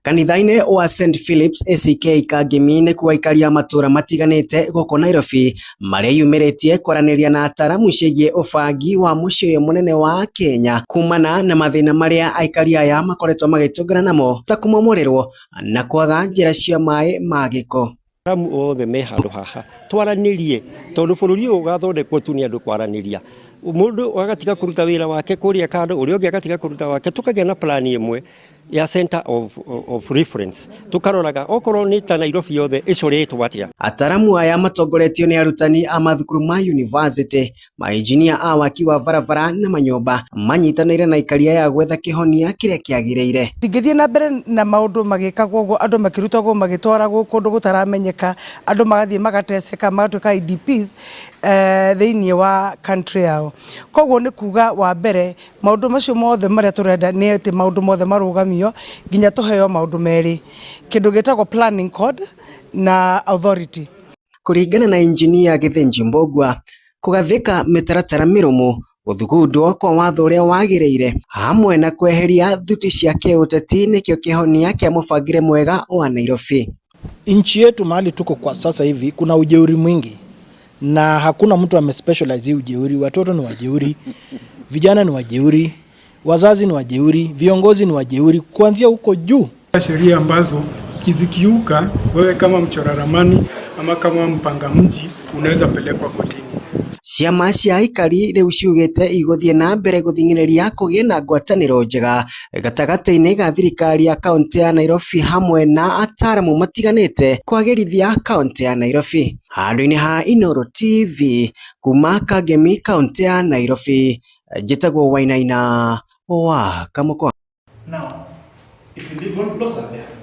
Kanitha-inĩ wa St Philip's ACK Kangemi nĩ kuo aikari a matũra matiganĩte gũkũ Nairobi mareyumĩrĩtie kwaranĩria na ataramu ciĩgiĩ ũbangi wa mũciĩ ũyũ mũnene wa Kenya kumana na mathĩna marĩa aikari aya makoretwo magĩtũngana namo ta kũmomorerwo na kwaga njĩra cia maĩ ma gĩko. Ataramu othe me handũ haha twaranĩrie tondũ bũrũri ũyũ ũgathondekwo tu nĩ andũ kwaranĩria. Mũndũ agatiga kũruta wĩra wake kũrĩa kando, ũrĩa ũngĩ agatiga kũruta wake, tukagĩa na plan ĩmwe ya center of reference tukaroraga okorwo nĩ ta Nairobi yothe ĩcoretwo atĩa. Ataramu aya matongoretio nĩ arutani a mathukuru ma university, maengineer a waki wa barabara na manyũmba manyitanĩire na aikari aya gwetha kĩhonia kĩrĩa kĩagĩrĩire. Tingĩthiĩ na mbere na maũndũ magĩkagwo ũguo, andũ makĩrutagwo magĩtwaragwo kũndũ gũtaramenyeka, andũ magathiĩ magateceka magatuĩka IDPs thĩinĩ wa country yao. Koguo nĩ kuga wa mbere maũndũ macio mothe marĩa tũrenda nĩ atĩ maũndũ mothe marũgamio nginya tũheo maũndũ merĩ, kĩndũ gĩtagwo planning code na authority. Kũringana na engineer Githinji Mbogwa, kũgathĩka mĩtaratara mĩrũmu, gũthugundwo kwa watho ũrĩa wagĩrĩire hamwe na kweheria thuti cia kĩũteti nĩkĩo kĩhonia kĩa mũbangĩre mwega wa Nairobi. Nchi yetu mahali tuko kwa sasa hivi kuna ujeuri mwingi na hakuna mtu amespecialize ujeuri. Watoto ni wajeuri, vijana ni wajeuri, wazazi ni wajeuri, viongozi ni wajeuri kuanzia huko juu. Sheria ambazo kizikiuka, wewe kama mchora ramani ama kama mpanga mji unaweza pelekwa kotini. Ciama cia aikari rĩu ciugĩte igũthiĩ na mbere gũthing'ĩrĩria kũgĩe na ngwatanĩro njega gatagatĩ-inĩ ga thirikari ya kaunti ya Nairobi hamwe na ataramu matiganĩte kwagĩrithia kaunti ya Nairobi. Handũ-inĩ ha Inooro TV kuma Kangemi kaunti ya Nairobi, njĩtagwo Wainaina wa Kamũkwa. Now, it's illegal laws are there.